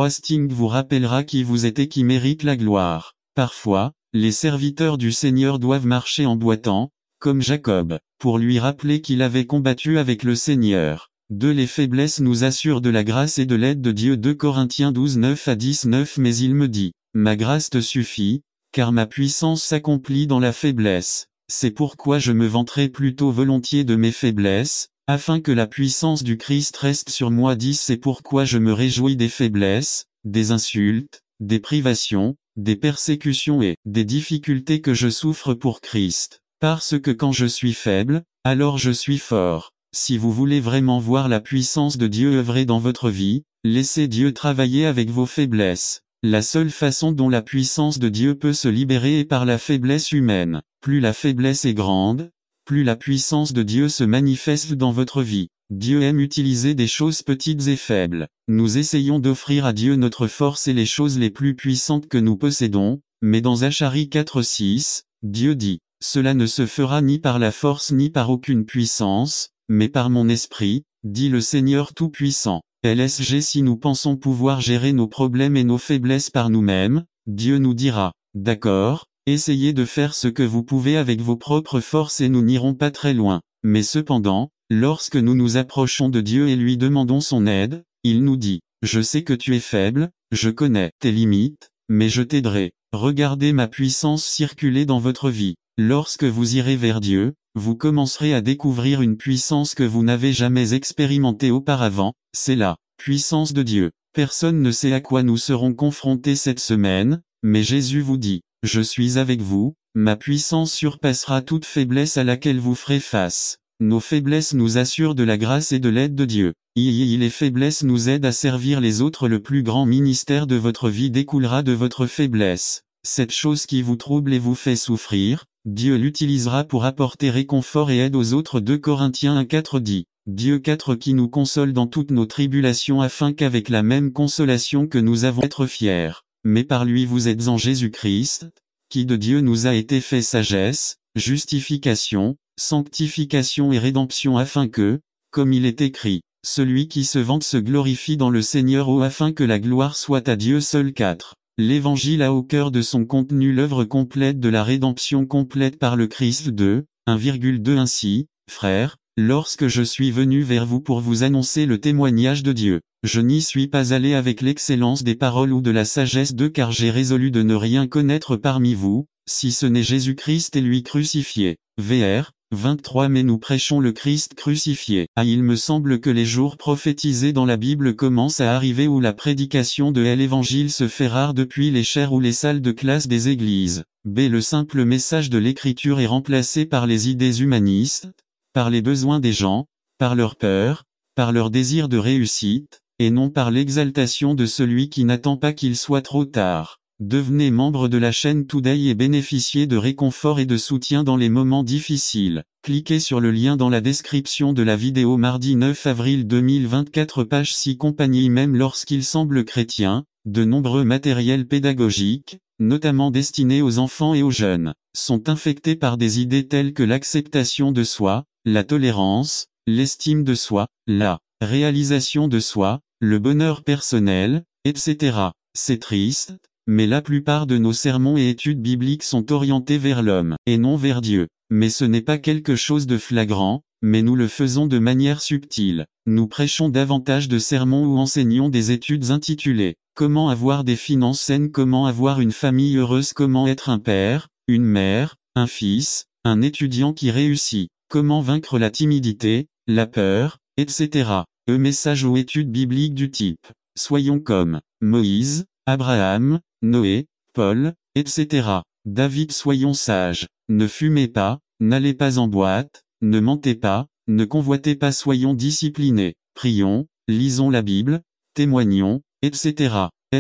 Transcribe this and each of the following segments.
Hosting vous rappellera qui vous êtes et qui mérite la gloire. Parfois, les serviteurs du Seigneur doivent marcher en boitant, comme Jacob, pour lui rappeler qu'il avait combattu avec le Seigneur. 2. Les faiblesses nous assurent de la grâce et de l'aide de Dieu. 2 Corinthiens 12 9 à 19. Mais il me dit, ma grâce te suffit, car ma puissance s'accomplit dans la faiblesse. C'est pourquoi je me vanterai plutôt volontiers de mes faiblesses, afin que la puissance du Christ reste sur moi. 10. C'est pourquoi je me réjouis des faiblesses, des insultes, des privations, des persécutions et des difficultés que je souffre pour Christ. Parce que quand je suis faible, alors je suis fort. Si vous voulez vraiment voir la puissance de Dieu œuvrer dans votre vie, laissez Dieu travailler avec vos faiblesses. La seule façon dont la puissance de Dieu peut se libérer est par la faiblesse humaine. Plus la faiblesse est grande, plus la puissance de Dieu se manifeste dans votre vie. Dieu aime utiliser des choses petites et faibles. Nous essayons d'offrir à Dieu notre force et les choses les plus puissantes que nous possédons, mais dans Zacharie 4:6, Dieu dit, « Cela ne se fera ni par la force ni par aucune puissance, mais par mon esprit, dit le Seigneur Tout-Puissant. » LSG. Si nous pensons pouvoir gérer nos problèmes et nos faiblesses par nous-mêmes, Dieu nous dira, « D'accord, essayez de faire ce que vous pouvez avec vos propres forces et nous n'irons pas très loin. » Mais cependant, lorsque nous nous approchons de Dieu et lui demandons son aide, il nous dit, « Je sais que tu es faible, je connais tes limites, mais je t'aiderai. Regardez ma puissance circuler dans votre vie. » Lorsque vous irez vers Dieu, vous commencerez à découvrir une puissance que vous n'avez jamais expérimentée auparavant, c'est la puissance de Dieu. Personne ne sait à quoi nous serons confrontés cette semaine, mais Jésus vous dit, « Je suis avec vous, ma puissance surpassera toute faiblesse à laquelle vous ferez face. » Nos faiblesses nous assurent de la grâce et de l'aide de Dieu. Les faiblesses nous aident à servir les autres. Le plus grand ministère de votre vie découlera de votre faiblesse. Cette chose qui vous trouble et vous fait souffrir, Dieu l'utilisera pour apporter réconfort et aide aux autres. 2 Corinthiens 1:4 dit, Dieu 4 qui nous console dans toutes nos tribulations afin qu'avec la même consolation que nous avons être fiers. Mais par lui vous êtes en Jésus-Christ, qui de Dieu nous a été fait sagesse, justification, sanctification et rédemption afin que, comme il est écrit, celui qui se vante se glorifie dans le Seigneur afin que la gloire soit à Dieu seul. 4. L'Évangile a au cœur de son contenu l'œuvre complète de la rédemption complète par le Christ. 2, 1,2 Ainsi, frères, lorsque je suis venu vers vous pour vous annoncer le témoignage de Dieu, je n'y suis pas allé avec l'excellence des paroles ou de la sagesse car j'ai résolu de ne rien connaître parmi vous, si ce n'est Jésus-Christ et lui crucifié. VR 23 Mais nous prêchons le Christ crucifié. Il me semble que les jours prophétisés dans la Bible commencent à arriver où la prédication de l'Évangile se fait rare depuis les chaires ou les salles de classe des églises. Le simple message de l'Écriture est remplacé par les idées humanistes, par les besoins des gens, par leur peur, par leur désir de réussite, et non par l'exaltation de celui qui n'attend pas qu'il soit trop tard. Devenez membre de la chaîne Today et bénéficiez de réconfort et de soutien dans les moments difficiles. Cliquez sur le lien dans la description de la vidéo. Mardi 9 avril 2024 Page 6 Compagnie. Même lorsqu'il semble chrétien, de nombreux matériels pédagogiques, notamment destinés aux enfants et aux jeunes, sont infectés par des idées telles que l'acceptation de soi, la tolérance, l'estime de soi, la réalisation de soi, le bonheur personnel, etc. C'est triste, mais la plupart de nos sermons et études bibliques sont orientés vers l'homme, et non vers Dieu. Mais ce n'est pas quelque chose de flagrant, mais nous le faisons de manière subtile. Nous prêchons davantage de sermons ou enseignons des études intitulées « Comment avoir des finances saines », « Comment avoir une famille heureuse », « Comment être un père, une mère, un fils, un étudiant qui réussit », « Comment vaincre la timidité, la peur, etc. Messages ou études bibliques du type « Soyons comme Moïse, Abraham, Noé, Paul, etc. David. Soyons sages, ne fumez pas, n'allez pas en boîte, ne mentez pas, ne convoitez pas. Soyons disciplinés, prions, lisons la Bible, témoignons, etc.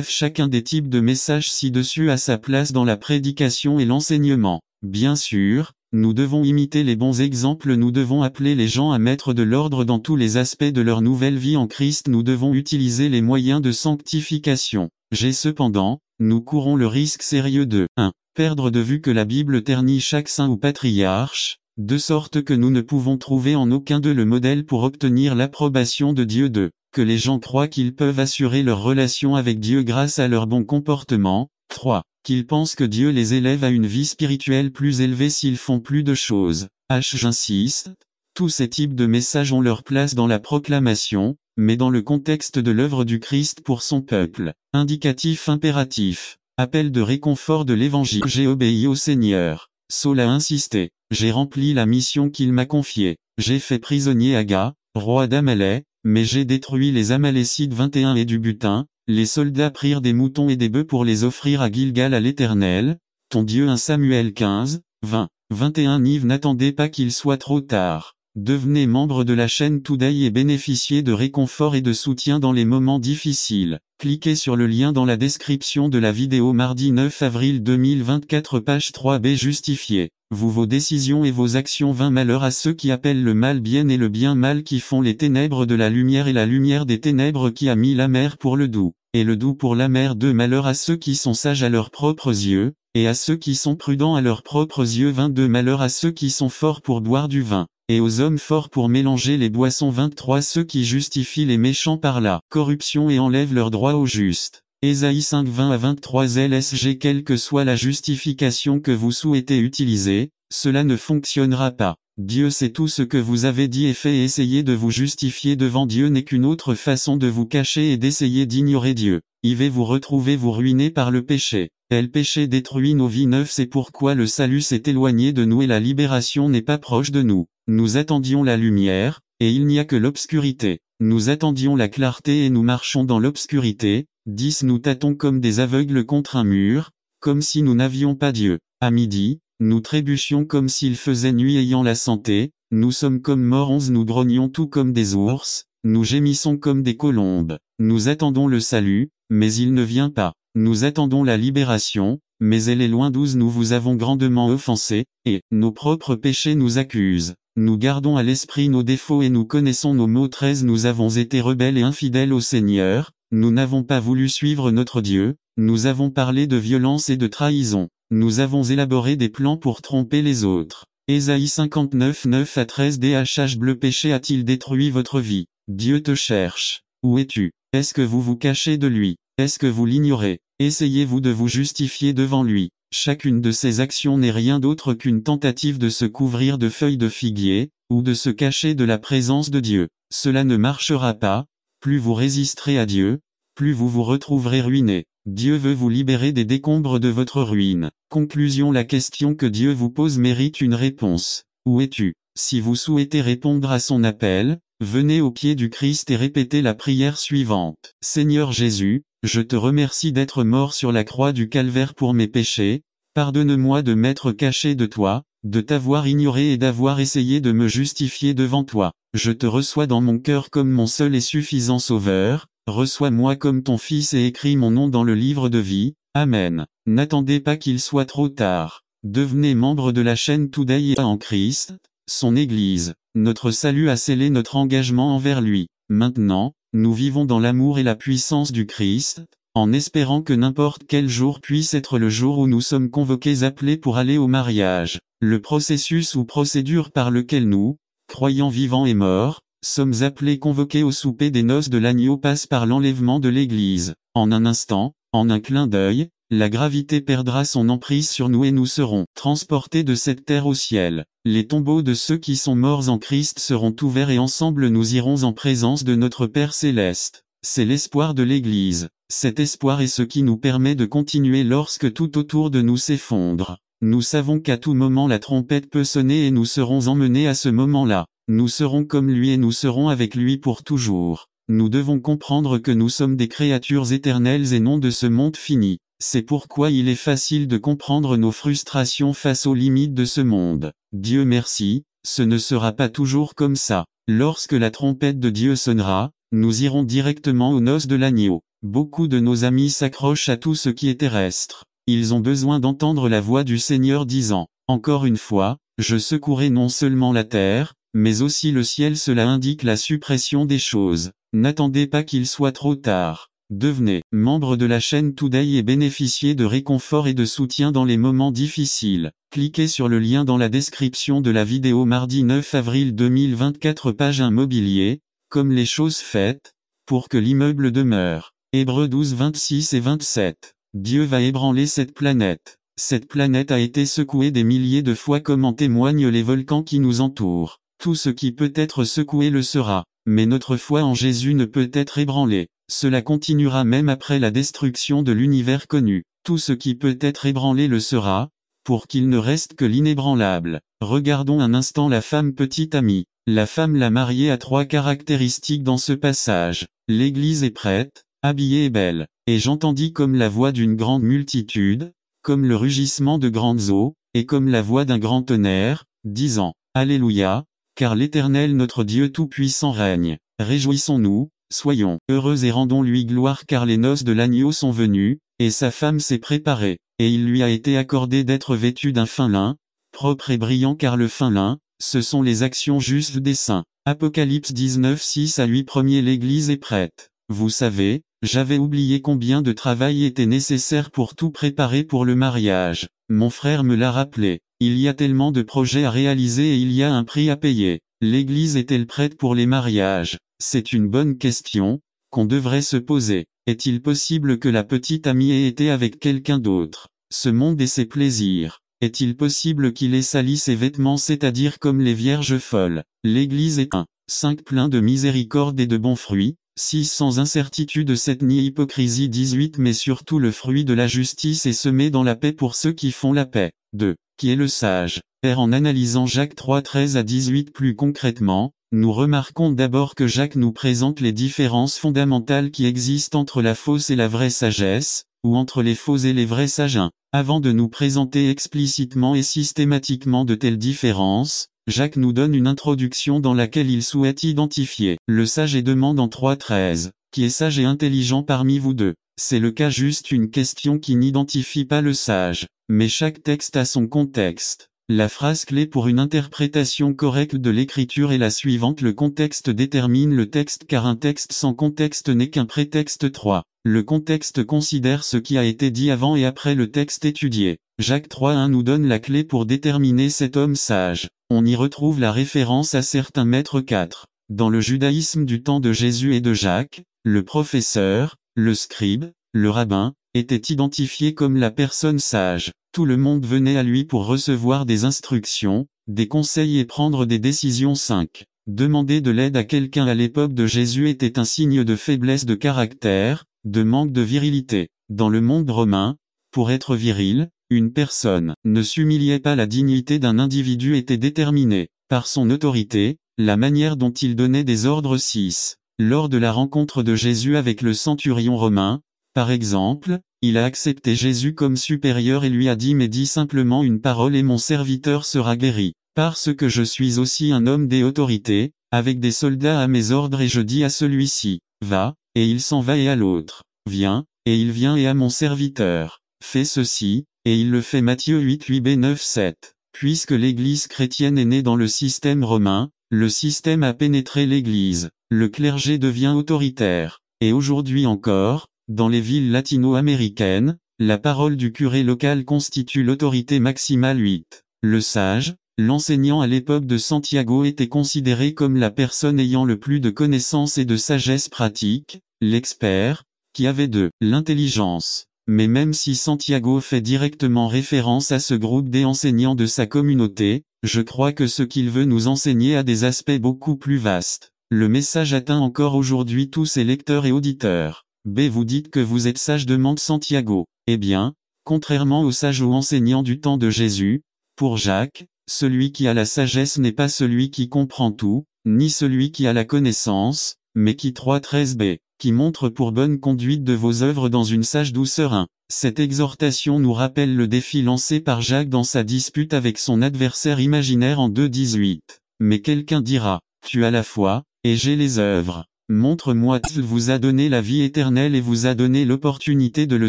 Chacun des types de messages ci-dessus a sa place dans la prédication et l'enseignement. Bien sûr, nous devons imiter les bons exemples. Nous devons appeler les gens à mettre de l'ordre dans tous les aspects de leur nouvelle vie en Christ. Nous devons utiliser les moyens de sanctification. Cependant, nous courons le risque sérieux de 1. Perdre de vue que la Bible ternit chaque saint ou patriarche, de sorte que nous ne pouvons trouver en aucun d'eux le modèle pour obtenir l'approbation de Dieu. 2. que les gens croient qu'ils peuvent assurer leur relation avec Dieu grâce à leur bon comportement. 3. Qu'ils pensent que Dieu les élève à une vie spirituelle plus élevée s'ils font plus de choses. J'insiste. Tous ces types de messages ont leur place dans la proclamation, mais dans le contexte de l'œuvre du Christ pour son peuple. Indicatif impératif. Appel de réconfort de l'évangile. J'ai obéi au Seigneur. Saul a insisté. J'ai rempli la mission qu'il m'a confiée. J'ai fait prisonnier Aga, roi d'Amalek, mais j'ai détruit les Amalécites 21 et du butin. Les soldats prirent des moutons et des bœufs pour les offrir à Gilgal à l'Éternel, ton Dieu. 1 Samuel 15, 20, 21. N'attendez pas qu'il soit trop tard. Devenez membre de la chaîne Today et bénéficiez de réconfort et de soutien dans les moments difficiles. Cliquez sur le lien dans la description de la vidéo. Mardi 9 avril 2024, page 3b. Justifiez vos décisions et vos actions. 20. Malheur à ceux qui appellent le mal bien et le bien mal, qui font les ténèbres de la lumière et la lumière des ténèbres, qui a mis l'amer pour le doux, et le doux pour l'amer. 2. Malheur à ceux qui sont sages à leurs propres yeux, et à ceux qui sont prudents à leurs propres yeux. 22. Malheur à ceux qui sont forts pour boire du vin, et aux hommes forts pour mélanger les boissons. 23. Ceux qui justifient les méchants par la corruption et enlèvent leur droit au juste. Ésaïe 5, 20 à 23. LSG. Quelle que soit la justification que vous souhaitez utiliser, cela ne fonctionnera pas. Dieu sait tout ce que vous avez dit et fait, et essayer de vous justifier devant Dieu n'est qu'une autre façon de vous cacher et d'essayer d'ignorer Dieu. Vous retrouvez vous ruiné par le péché. Le péché détruit nos vies neuves, c'est pourquoi le salut s'est éloigné de nous et la libération n'est pas proche de nous. Nous attendions la lumière, et il n'y a que l'obscurité. Nous attendions la clarté et nous marchons dans l'obscurité. 10. Nous tâtons comme des aveugles contre un mur, comme si nous n'avions pas Dieu. À midi, nous trébuchions comme s'il faisait nuit ayant la santé, nous sommes comme morts. 11. Nous grognions tout comme des ours, nous gémissons comme des colombes. Nous attendons le salut, mais il ne vient pas. Nous attendons la libération, mais elle est loin. 12. Nous vous avons grandement offensé, et nos propres péchés nous accusent. Nous gardons à l'esprit nos défauts et nous connaissons nos maux. 13. Nous avons été rebelles et infidèles au Seigneur, nous n'avons pas voulu suivre notre Dieu, nous avons parlé de violence et de trahison, nous avons élaboré des plans pour tromper les autres. Ésaïe 59, 9 à 13. DHH. Le péché a-t-il détruit votre vie? Dieu te cherche. Où es-tu? Est-ce que vous vous cachez de lui? Est-ce que vous l'ignorez? Essayez-vous de vous justifier devant lui? Chacune de ces actions n'est rien d'autre qu'une tentative de se couvrir de feuilles de figuier, ou de se cacher de la présence de Dieu. Cela ne marchera pas. Plus vous résisterez à Dieu, plus vous vous retrouverez ruiné. Dieu veut vous libérer des décombres de votre ruine. Conclusion. La question que Dieu vous pose mérite une réponse. Où es-tu? Si vous souhaitez répondre à son appel, venez au pied du Christ et répétez la prière suivante. Seigneur Jésus, je te remercie d'être mort sur la croix du Calvaire pour mes péchés. Pardonne-moi de m'être caché de toi, de t'avoir ignoré et d'avoir essayé de me justifier devant toi. Je te reçois dans mon cœur comme mon seul et suffisant Sauveur. Reçois-moi comme ton Fils et écris mon nom dans le livre de vie. Amen. N'attendez pas qu'il soit trop tard. Devenez membre de la chaîne Today et en Christ, son Église. Notre salut a scellé notre engagement envers lui. Maintenant, nous vivons dans l'amour et la puissance du Christ, en espérant que n'importe quel jour puisse être le jour où nous sommes convoqués, appelés pour aller au mariage. Le processus ou procédure par lequel nous, croyants vivants et morts, sommes appelés, convoqués au souper des noces de l'agneau passe par l'enlèvement de l'Église. En un instant, en un clin d'œil, la gravité perdra son emprise sur nous et nous serons transportés de cette terre au ciel. Les tombeaux de ceux qui sont morts en Christ seront ouverts et ensemble nous irons en présence de notre Père Céleste. C'est l'espoir de l'Église. Cet espoir est ce qui nous permet de continuer lorsque tout autour de nous s'effondre. Nous savons qu'à tout moment la trompette peut sonner et nous serons emmenés à ce moment-là. Nous serons comme lui et nous serons avec lui pour toujours. Nous devons comprendre que nous sommes des créatures éternelles et non de ce monde fini. C'est pourquoi il est facile de comprendre nos frustrations face aux limites de ce monde. Dieu merci, ce ne sera pas toujours comme ça. Lorsque la trompette de Dieu sonnera, nous irons directement aux noces de l'agneau. Beaucoup de nos amis s'accrochent à tout ce qui est terrestre. Ils ont besoin d'entendre la voix du Seigneur disant, « Encore une fois, je secouerai non seulement la terre, mais aussi le ciel ». Cela indique la suppression des choses. N'attendez pas qu'il soit trop tard. Devenez membre de la chaîne Today et bénéficiez de réconfort et de soutien dans les moments difficiles. Cliquez sur le lien dans la description de la vidéo. Mardi 9 avril 2024, page immobilier, comme les choses faites, pour que l'immeuble demeure. Hébreux 12 26 et 27. Dieu va ébranler cette planète. Cette planète a été secouée des milliers de fois comme en témoignent les volcans qui nous entourent. Tout ce qui peut être secoué le sera. Mais notre foi en Jésus ne peut être ébranlée. Cela continuera même après la destruction de l'univers connu. Tout ce qui peut être ébranlé le sera, pour qu'il ne reste que l'inébranlable. Regardons un instant la femme petite amie. La femme l'a mariée a 3 caractéristiques dans ce passage. L'Église est prête, habillée et belle. Et j'entendis comme la voix d'une grande multitude, comme le rugissement de grandes eaux, et comme la voix d'un grand tonnerre, disant, Alléluia, car l'Éternel notre Dieu Tout-Puissant règne. Réjouissons-nous, soyons heureux et rendons-lui gloire car les noces de l'agneau sont venues, et sa femme s'est préparée, et il lui a été accordé d'être vêtue d'un fin lin, propre et brillant car le fin lin, ce sont les actions justes des saints. Apocalypse 19 6 à 8 1er L'Église est prête. Vous savez, j'avais oublié combien de travail était nécessaire pour tout préparer pour le mariage. Mon frère me l'a rappelé. Il y a tellement de projets à réaliser et il y a un prix à payer. L'Église est-elle prête pour les mariages? C'est une bonne question, qu'on devrait se poser. Est-il possible que la petite amie ait été avec quelqu'un d'autre? Ce monde et ses plaisirs. Est-il possible qu'il ait sali ses vêtements, c'est-à-dire comme les vierges folles? L'Église est 5 plein de miséricorde et de bons fruits, 6 sans incertitude 7 ni hypocrisie 18 mais surtout le fruit de la justice est semé dans la paix pour ceux qui font la paix. 2. Qui est le sage? R. En analysant Jacques 3 13 à 18 plus concrètement, nous remarquons d'abord que Jacques nous présente les différences fondamentales qui existent entre la fausse et la vraie sagesse, ou entre les faux et les vrais sages. Avant de nous présenter explicitement et systématiquement de telles différences, Jacques nous donne une introduction dans laquelle il souhaite identifier le sage et demande en 3.13, qui est sage et intelligent parmi vous deux. C'est le cas juste une question qui n'identifie pas le sage, mais chaque texte a son contexte. La phrase clé pour une interprétation correcte de l'écriture est la suivante: le contexte détermine le texte car un texte sans contexte n'est qu'un prétexte. 3. Le contexte considère ce qui a été dit avant et après le texte étudié. Jacques 3.1 nous donne la clé pour déterminer cet homme sage. On y retrouve la référence à certains maîtres 4. Dans le judaïsme du temps de Jésus et de Jacques, le professeur, le scribe, le rabbin, était identifié comme la personne sage. Tout le monde venait à lui pour recevoir des instructions, des conseils et prendre des décisions. 5. Demander de l'aide à quelqu'un à l'époque de Jésus était un signe de faiblesse de caractère, de manque de virilité. Dans le monde romain, pour être viril, une personne ne s'humiliait pas, la dignité d'un individu était déterminée par son autorité, la manière dont il donnait des ordres. 6. Lors de la rencontre de Jésus avec le centurion romain, par exemple, il a accepté Jésus comme supérieur et lui a dit: mais dis simplement une parole et mon serviteur sera guéri. Parce que je suis aussi un homme des autorités, avec des soldats à mes ordres et je dis à celui-ci, va, et il s'en va et à l'autre, viens, et il vient et à mon serviteur, fais ceci, et il le fait. Matthieu 8 9 7. Puisque l'Église chrétienne est née dans le système romain, le système a pénétré l'Église, le clergé devient autoritaire, et aujourd'hui encore, dans les villes latino-américaines, la parole du curé local constitue l'autorité maximale. 8. Le sage, l'enseignant à l'époque de Santiago était considéré comme la personne ayant le plus de connaissances et de sagesse pratique, l'expert, qui avait de l'intelligence. Mais même si Santiago fait directement référence à ce groupe des enseignants de sa communauté, je crois que ce qu'il veut nous enseigner a des aspects beaucoup plus vastes. Le message atteint encore aujourd'hui tous ses lecteurs et auditeurs. B. Vous dites que vous êtes sage, demande Santiago. Eh bien, contrairement aux sages ou enseignants du temps de Jésus, pour Jacques, celui qui a la sagesse n'est pas celui qui comprend tout, ni celui qui a la connaissance, mais qui 3.13 b, qui montre pour bonne conduite de vos œuvres dans une sage douceur. 1. Cette exhortation nous rappelle le défi lancé par Jacques dans sa dispute avec son adversaire imaginaire en 2.18. Mais quelqu'un dira, tu as la foi, et j'ai les œuvres. Montre-moi. Il vous a donné la vie éternelle et vous a donné l'opportunité de le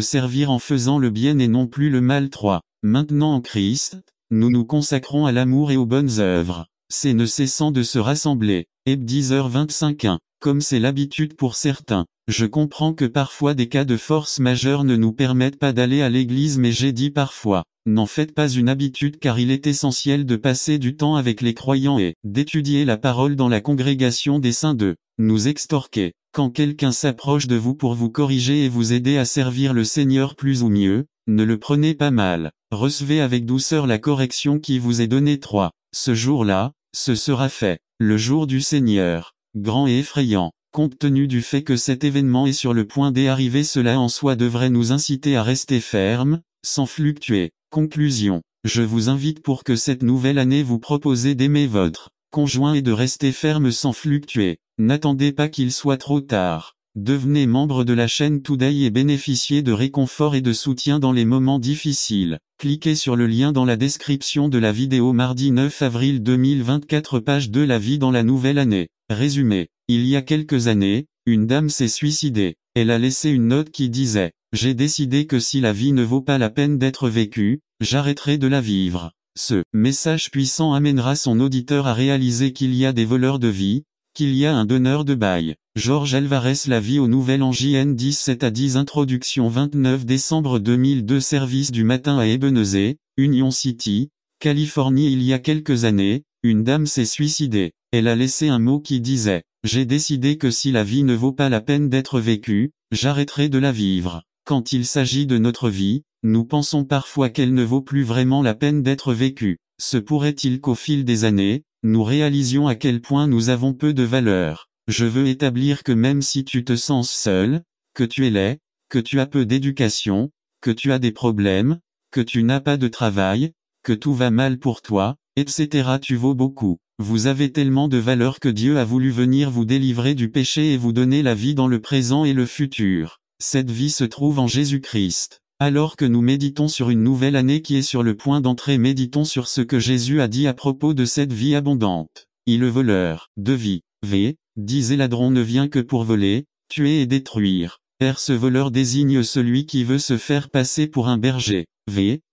servir en faisant le bien et non plus le mal. 3. Maintenant en Christ, nous nous consacrons à l'amour et aux bonnes œuvres. C'est ne cessant de se rassembler. Heb 10h25. 1. comme c'est l'habitude pour certains. Je comprends que parfois des cas de force majeure ne nous permettent pas d'aller à l'église, mais j'ai dit parfois, n'en faites pas une habitude, car il est essentiel de passer du temps avec les croyants et d'étudier la parole dans la congrégation des saints, de nous extorquer. Quand quelqu'un s'approche de vous pour vous corriger et vous aider à servir le Seigneur plus ou mieux, ne le prenez pas mal. Recevez avec douceur la correction qui vous est donnée. 3. Ce jour-là, ce sera fait, le jour du Seigneur, grand et effrayant. Compte tenu du fait que cet événement est sur le point d'arriver, cela en soi devrait nous inciter à rester fermes, sans fluctuer. Conclusion. Je vous invite pour que cette nouvelle année vous proposez d'aimer votre conjoint et de rester ferme sans fluctuer. N'attendez pas qu'il soit trop tard. Devenez membre de la chaîne Today et bénéficiez de réconfort et de soutien dans les moments difficiles. Cliquez sur le lien dans la description de la vidéo. Mardi 9 avril 2024, page 2. La vie dans la nouvelle année. Résumé. Il y a quelques années, une dame s'est suicidée. Elle a laissé une note qui disait « J'ai décidé que si la vie ne vaut pas la peine d'être vécue, j'arrêterai de la vivre ». Ce message puissant amènera son auditeur à réaliser qu'il y a des voleurs de vie, qu'il y a un donneur de bail. Georges Alvarez. La vie au Nouvel An. JN 17 à 10. Introduction. 29 décembre 2002. Service du matin à Ebenezer, Union City, Californie. Il y a quelques années, une dame s'est suicidée. Elle a laissé un mot qui disait « J'ai décidé que si la vie ne vaut pas la peine d'être vécue, j'arrêterai de la vivre ». Quand il s'agit de notre vie, nous pensons parfois qu'elle ne vaut plus vraiment la peine d'être vécue. Se pourrait-il qu'au fil des années, nous réalisions à quel point nous avons peu de valeur. Je veux établir que même si tu te sens seul, que tu es laid, que tu as peu d'éducation, que tu as des problèmes, que tu n'as pas de travail, que tout va mal pour toi, etc., tu vaux beaucoup. Vous avez tellement de valeur que Dieu a voulu venir vous délivrer du péché et vous donner la vie dans le présent et le futur. Cette vie se trouve en Jésus-Christ. Alors que nous méditons sur une nouvelle année qui est sur le point d'entrer, méditons sur ce que Jésus a dit à propos de cette vie abondante. Il le voleur de vie, disait ladron, ne vient que pour voler, tuer et détruire. Ce voleur désigne celui qui veut se faire passer pour un berger.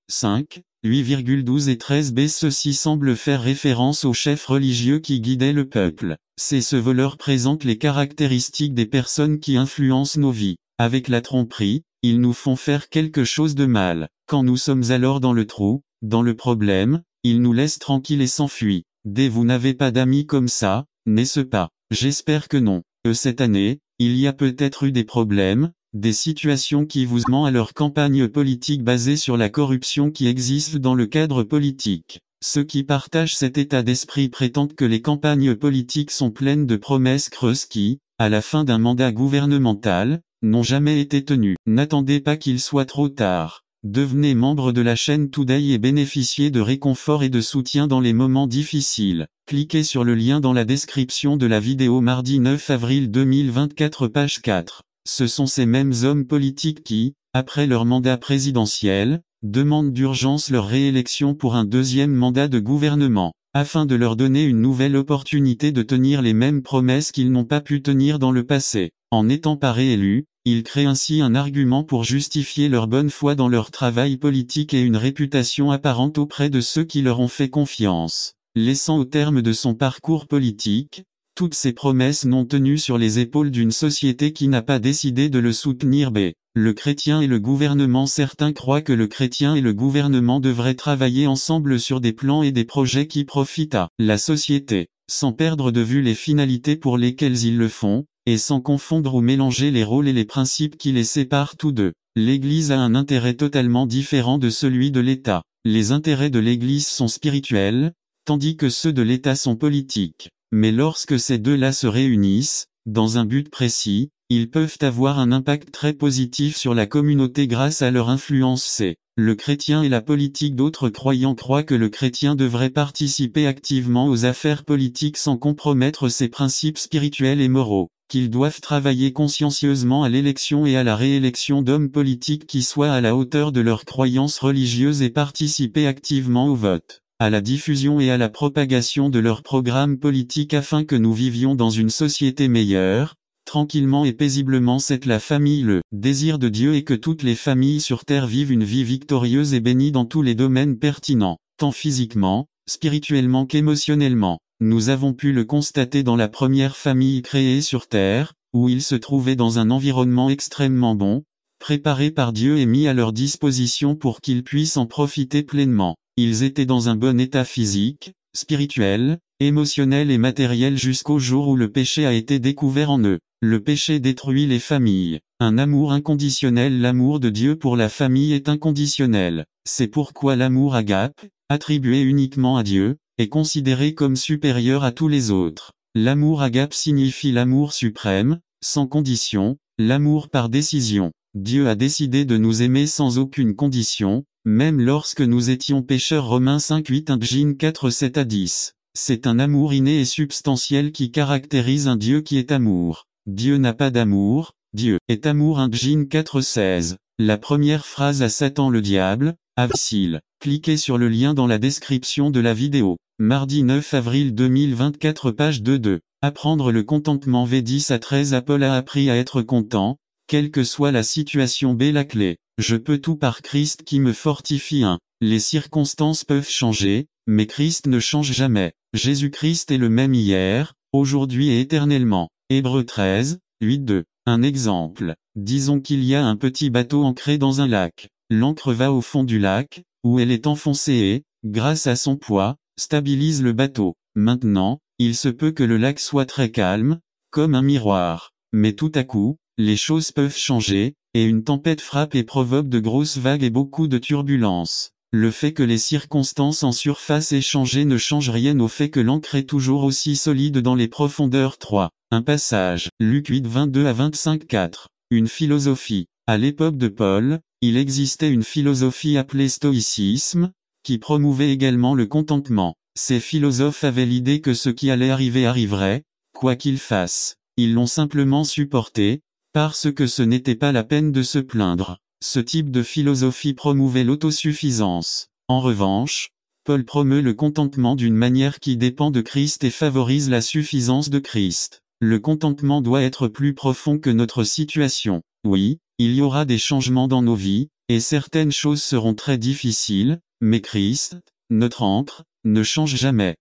5, 8,12 et 13b. Ceci semble faire référence aux chefs religieux qui guidaient le peuple. Ce voleur présente les caractéristiques des personnes qui influencent nos vies. Avec la tromperie, ils nous font faire quelque chose de mal. Quand nous sommes alors dans le trou, dans le problème, ils nous laissent tranquilles et s'enfuient. Vous n'avez pas d'amis comme ça, n'est-ce pas? J'espère que non. Cette année, il y a peut-être eu des problèmes, des situations qui vous mentent à leur campagne politique basée sur la corruption qui existe dans le cadre politique. Ceux qui partagent cet état d'esprit prétendent que les campagnes politiques sont pleines de promesses creuses qui, à la fin d'un mandat gouvernemental, n'ont jamais été tenues. N'attendez pas qu'il soit trop tard. Devenez membre de la chaîne Today et bénéficiez de réconfort et de soutien dans les moments difficiles. Cliquez sur le lien dans la description de la vidéo. Mardi 9 avril 2024, page 4. Ce sont ces mêmes hommes politiques qui, après leur mandat présidentiel, demandent d'urgence leur réélection pour un deuxième mandat de gouvernement, afin de leur donner une nouvelle opportunité de tenir les mêmes promesses qu'ils n'ont pas pu tenir dans le passé. En n'étant pas réélus, ils créent ainsi un argument pour justifier leur bonne foi dans leur travail politique et une réputation apparente auprès de ceux qui leur ont fait confiance. Laissant au terme de son parcours politique, toutes ces promesses non tenues sur les épaules d'une société qui n'a pas décidé de le soutenir. Le chrétien et le gouvernement. Certains croient que le chrétien et le gouvernement devraient travailler ensemble sur des plans et des projets qui profitent à la société, sans perdre de vue les finalités pour lesquelles ils le font, et sans confondre ou mélanger les rôles et les principes qui les séparent tous deux. L'Église a un intérêt totalement différent de celui de l'État. Les intérêts de l'Église sont spirituels, tandis que ceux de l'État sont politiques. Mais lorsque ces deux-là se réunissent, dans un but précis, ils peuvent avoir un impact très positif sur la communauté grâce à leur influence. Le chrétien et la politique. D'autres croyants croient que le chrétien devrait participer activement aux affaires politiques sans compromettre ses principes spirituels et moraux, qu'ils doivent travailler consciencieusement à l'élection et à la réélection d'hommes politiques qui soient à la hauteur de leurs croyances religieuses et participer activement au vote, à la diffusion et à la propagation de leurs programmes politiques afin que nous vivions dans une société meilleure, tranquillement et paisiblement. C'est la famille. Le désir de Dieu est que toutes les familles sur terre vivent une vie victorieuse et bénie dans tous les domaines pertinents, tant physiquement, spirituellement qu'émotionnellement. Nous avons pu le constater dans la première famille créée sur Terre, où ils se trouvaient dans un environnement extrêmement bon, préparé par Dieu et mis à leur disposition pour qu'ils puissent en profiter pleinement. Ils étaient dans un bon état physique, spirituel, émotionnel et matériel jusqu'au jour où le péché a été découvert en eux. Le péché détruit les familles. Un amour inconditionnel. L'amour de Dieu pour la famille est inconditionnel. C'est pourquoi l'amour agape, attribué uniquement à Dieu, est considéré comme supérieur à tous les autres. L'amour agape signifie l'amour suprême, sans condition, l'amour par décision. Dieu a décidé de nous aimer sans aucune condition, même lorsque nous étions pécheurs. Romains 5:8 Jin 4:7-10. C'est un amour inné et substantiel qui caractérise un Dieu qui est amour. Dieu n'a pas d'amour, Dieu est amour. Jin 4:16. La première phrase à Satan le diable, Avsil. Cliquez sur le lien dans la description de la vidéo. Mardi 9 avril 2024 page 2.2. Apprendre le contentement V10-13 Paul a appris à être content, quelle que soit la situation. La clé. Je peux tout par Christ qui me fortifie. 1. Les circonstances peuvent changer, mais Christ ne change jamais. Jésus-Christ est le même hier, aujourd'hui et éternellement. Hébreux 13, 8-2. Un exemple. Disons qu'il y a un petit bateau ancré dans un lac. L'ancre va au fond du lac, où elle est enfoncée et, grâce à son poids, stabilise le bateau. Maintenant, il se peut que le lac soit très calme, comme un miroir. Mais tout à coup, les choses peuvent changer, et une tempête frappe et provoque de grosses vagues et beaucoup de turbulences. Le fait que les circonstances en surface aient changé ne change rien au fait que l'ancre est toujours aussi solide dans les profondeurs. 3. Un passage. Luc 8 22-25 4. Une philosophie. À l'époque de Paul, il existait une philosophie appelée stoïcisme, qui promouvait également le contentement. Ces philosophes avaient l'idée que ce qui allait arriver arriverait, quoi qu'il fasse. Ils l'ont simplement supporté, parce que ce n'était pas la peine de se plaindre. Ce type de philosophie promouvait l'autosuffisance. En revanche, Paul promeut le contentement d'une manière qui dépend de Christ et favorise la suffisance de Christ. Le contentement doit être plus profond que notre situation. Oui, il y aura des changements dans nos vies, et certaines choses seront très difficiles, mais Christ, notre ancre, ne change jamais.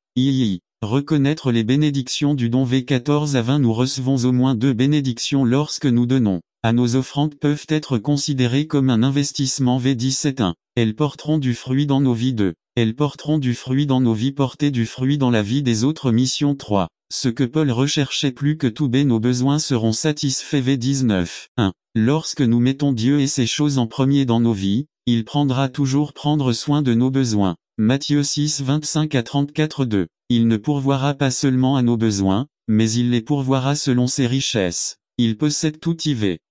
Reconnaître les bénédictions du don V14-20. Nous recevons au moins 2 bénédictions lorsque nous donnons. Nos offrandes peuvent être considérées comme un investissement. V17-1. Elles porteront du fruit dans nos vies. 2. Elles porteront du fruit dans nos vies. Porter du fruit dans la vie des autres. Mission 3. Ce que Paul recherchait plus que tout. Nos besoins seront satisfaits. V19. 1. Lorsque nous mettons Dieu et ses choses en premier dans nos vies, il prendra toujours prendre soin de nos besoins. Matthieu 6 25-34 2. Il ne pourvoira pas seulement à nos besoins, mais il les pourvoira selon ses richesses. Il possède tout.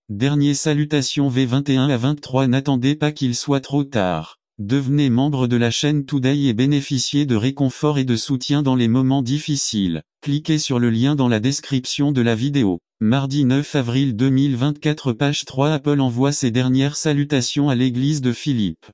Dernier salutation V21-23. N'attendez pas qu'il soit trop tard. Devenez membre de la chaîne Today et bénéficiez de réconfort et de soutien dans les moments difficiles. Cliquez sur le lien dans la description de la vidéo. Mardi 9 avril 2024 page 3. Paul envoie ses dernières salutations à l'église de Philippe.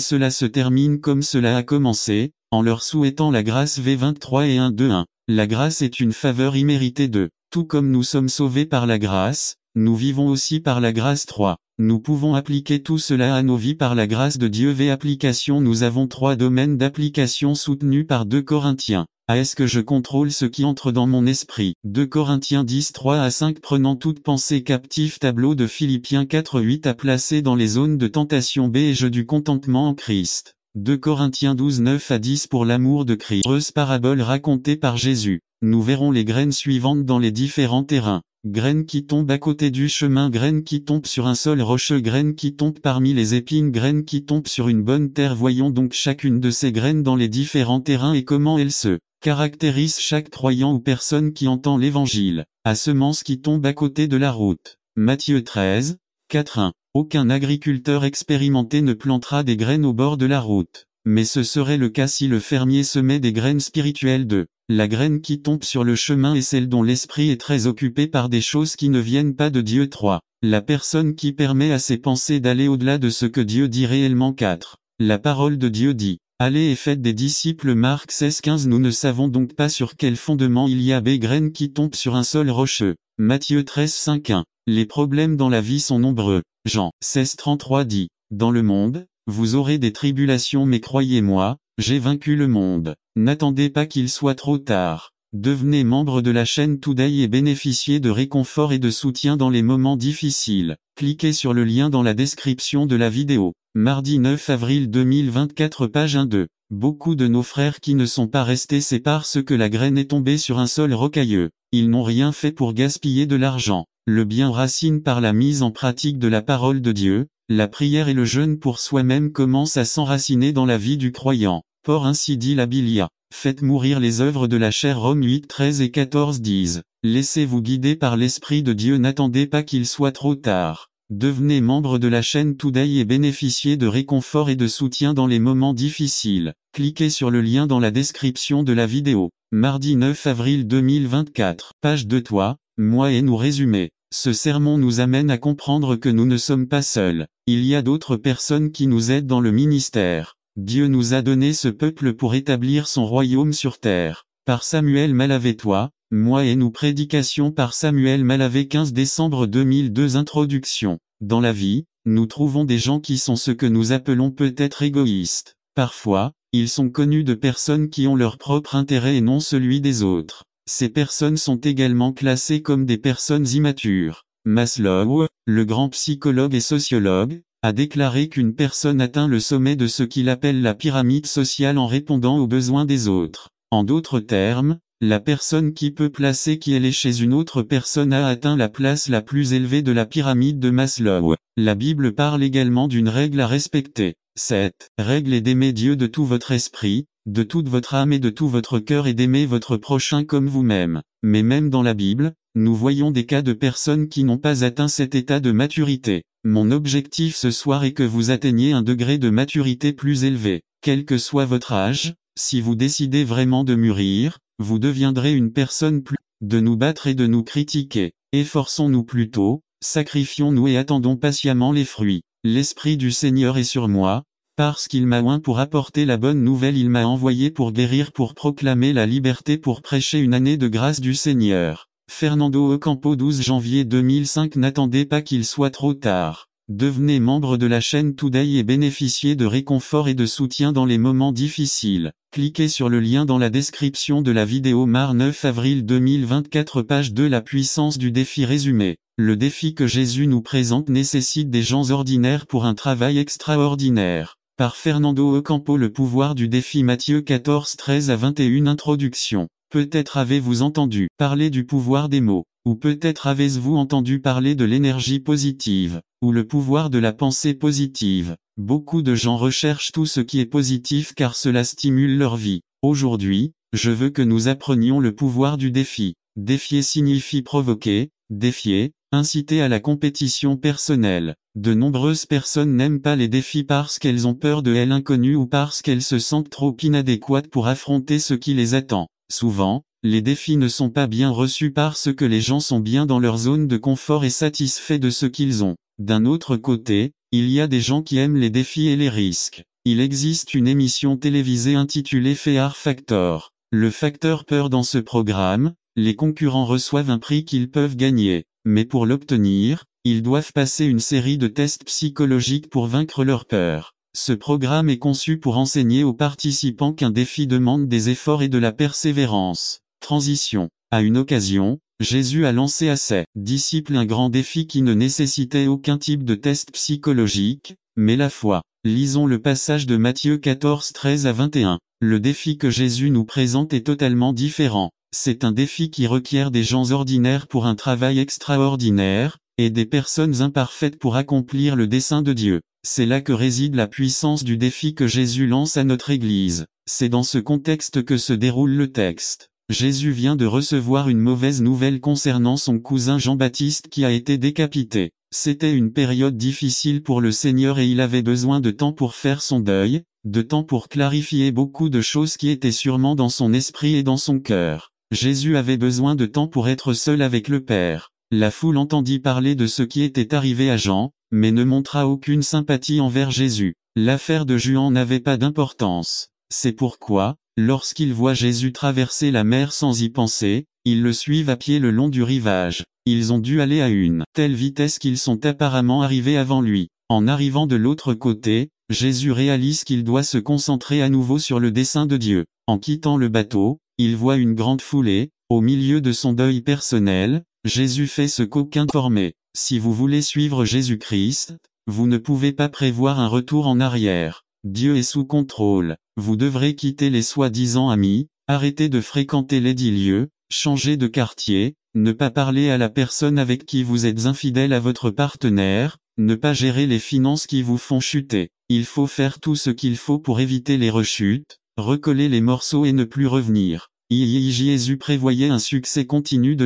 Cela se termine comme cela a commencé, en leur souhaitant la grâce. V23 et 1-2-1. La grâce est une faveur imméritée de. Tout comme nous sommes sauvés par la grâce, nous vivons aussi par la grâce. 3. Nous pouvons appliquer tout cela à nos vies par la grâce de Dieu. Application. Nous avons 3 domaines d'application soutenus par 2 Corinthiens. Est-ce que je contrôle ce qui entre dans mon esprit? 2 Corinthiens 10 3-5. Prenant toute pensée captive. Tableau de Philippiens 4-8 à placer dans les zones de tentation. Et jeu du contentement en Christ. 2 Corinthiens 12 9-10. Pour l'amour de Christ. Heureuse parabole racontée par Jésus. Nous verrons les graines suivantes dans les différents terrains. Graines qui tombent à côté du chemin, graines qui tombent sur un sol rocheux, graines qui tombent parmi les épines, graines qui tombent sur une bonne terre. Voyons donc chacune de ces graines dans les différents terrains et comment elles se caractérisent. Chaque croyant ou personne qui entend l'évangile a semence qui tombe à côté de la route. Matthieu 13, 4-1. Aucun agriculteur expérimenté ne plantera des graines au bord de la route. Mais ce serait le cas si le fermier semait des graines spirituelles. La graine qui tombe sur le chemin est celle dont l'esprit est très occupé par des choses qui ne viennent pas de Dieu. 3. La personne qui permet à ses pensées d'aller au-delà de ce que Dieu dit réellement. 4. La parole de Dieu dit, allez et faites des disciples. Marc 16-15. Nous ne savons donc pas sur quel fondement il y a des graines qui tombent sur un sol rocheux. Matthieu 13-5-1. Les problèmes dans la vie sont nombreux. Jean 16-33 dit, dans le monde, vous aurez des tribulations mais croyez-moi, j'ai vaincu le monde. N'attendez pas qu'il soit trop tard. Devenez membre de la chaîne Today et bénéficiez de réconfort et de soutien dans les moments difficiles. Cliquez sur le lien dans la description de la vidéo. Mardi 9 avril 2024 page 1-2. Beaucoup de nos frères qui ne sont pas restés c'est parce que la graine est tombée sur un sol rocailleux. Ils n'ont rien fait pour gaspiller de l'argent. Le bien racine par la mise en pratique de la parole de Dieu. La prière et le jeûne pour soi-même commencent à s'enraciner dans la vie du croyant. Pour ainsi dit la Biblia. Faites mourir les œuvres de la chair. Romains 8, 13 et 14 disent. Laissez-vous guider par l'Esprit de Dieu. N'attendez pas qu'il soit trop tard. Devenez membre de la chaîne Today et bénéficiez de réconfort et de soutien dans les moments difficiles. Cliquez sur le lien dans la description de la vidéo. Mardi 9 avril 2024. Page 2. Toi, moi et nous résumé. Ce sermon nous amène à comprendre que nous ne sommes pas seuls. Il y a d'autres personnes qui nous aident dans le ministère. Dieu nous a donné ce peuple pour établir son royaume sur terre. Par Samuel Malavé. Toi, moi et nous prédication par Samuel Malavé 15 décembre 2002. Introduction. Dans la vie, nous trouvons des gens qui sont ce que nous appelons peut-être égoïstes. Parfois, ils sont connus de personnes qui ont leur propre intérêt et non celui des autres. Ces personnes sont également classées comme des personnes immatures. Maslow, le grand psychologue et sociologue, a déclaré qu'une personne atteint le sommet de ce qu'il appelle la pyramide sociale en répondant aux besoins des autres. En d'autres termes, la personne qui peut placer qui elle est chez une autre personne a atteint la place la plus élevée de la pyramide de Maslow. La Bible parle également d'une règle à respecter. Cette règle est d'aimer Dieu de tout votre esprit, de toute votre âme et de tout votre cœur et d'aimer votre prochain comme vous-même. Mais même dans la Bible, nous voyons des cas de personnes qui n'ont pas atteint cet état de maturité. Mon objectif ce soir est que vous atteigniez un degré de maturité plus élevé. Quel que soit votre âge, si vous décidez vraiment de mûrir, vous deviendrez une personne plus de nous battre et de nous critiquer. Efforçons-nous plutôt, sacrifions-nous et attendons patiemment les fruits. L'Esprit du Seigneur est sur moi, parce qu'il m'a oint pour apporter la bonne nouvelle, il m'a envoyé pour guérir, pour proclamer la liberté, pour prêcher une année de grâce du Seigneur. Fernando Ocampo 12 janvier 2005. N'attendez pas qu'il soit trop tard. Devenez membre de la chaîne Today et bénéficiez de réconfort et de soutien dans les moments difficiles. Cliquez sur le lien dans la description de la vidéo. Mardi 9 avril 2024 page 2. La puissance du défi résumé. Le défi que Jésus nous présente nécessite des gens ordinaires pour un travail extraordinaire. Par Fernando Ocampo. Le pouvoir du défi. Matthieu 14 13 à 21. Introduction. Peut-être avez-vous entendu parler du pouvoir des mots, ou peut-être avez-vous entendu parler de l'énergie positive, ou le pouvoir de la pensée positive. Beaucoup de gens recherchent tout ce qui est positif car cela stimule leur vie. Aujourd'hui, je veux que nous apprenions le pouvoir du défi. Défier signifie provoquer, défier, inciter à la compétition personnelle. De nombreuses personnes n'aiment pas les défis parce qu'elles ont peur de l'inconnu ou parce qu'elles se sentent trop inadéquates pour affronter ce qui les attend. Souvent, les défis ne sont pas bien reçus parce que les gens sont bien dans leur zone de confort et satisfaits de ce qu'ils ont. D'un autre côté, il y a des gens qui aiment les défis et les risques. Il existe une émission télévisée intitulée Fear Factor. Le facteur peur. Dans ce programme, les concurrents reçoivent un prix qu'ils peuvent gagner. Mais pour l'obtenir, ils doivent passer une série de tests psychologiques pour vaincre leur peur. Ce programme est conçu pour enseigner aux participants qu'un défi demande des efforts et de la persévérance. Transition. À une occasion, Jésus a lancé à ses disciples un grand défi qui ne nécessitait aucun type de test psychologique, mais la foi. Lisons le passage de Matthieu 14 13 à 21. Le défi que Jésus nous présente est totalement différent. C'est un défi qui requiert des gens ordinaires pour un travail extraordinaire, et des personnes imparfaites pour accomplir le dessein de Dieu. C'est là que réside la puissance du défi que Jésus lance à notre Église. C'est dans ce contexte que se déroule le texte. Jésus vient de recevoir une mauvaise nouvelle concernant son cousin Jean-Baptiste qui a été décapité. C'était une période difficile pour le Seigneur et il avait besoin de temps pour faire son deuil, de temps pour clarifier beaucoup de choses qui étaient sûrement dans son esprit et dans son cœur. Jésus avait besoin de temps pour être seul avec le Père. La foule entendit parler de ce qui était arrivé à Jean, mais ne montra aucune sympathie envers Jésus. L'affaire de Juan n'avait pas d'importance. C'est pourquoi, lorsqu'ils voient Jésus traverser la mer sans y penser, ils le suivent à pied le long du rivage. Ils ont dû aller à une telle vitesse qu'ils sont apparemment arrivés avant lui. En arrivant de l'autre côté, Jésus réalise qu'il doit se concentrer à nouveau sur le dessein de Dieu. En quittant le bateau, Il voit une grande foulée, au milieu de son deuil personnel, Jésus fait ce qu'aucun formait. Si vous voulez suivre Jésus-Christ, vous ne pouvez pas prévoir un retour en arrière. Dieu est sous contrôle. Vous devrez quitter les soi-disant amis, arrêter de fréquenter lesdits lieux, changer de quartier, ne pas parler à la personne avec qui vous êtes infidèle à votre partenaire, ne pas gérer les finances qui vous font chuter. Il faut faire tout ce qu'il faut pour éviter les rechutes, recoller les morceaux et ne plus revenir. Jésus prévoyait un succès continu de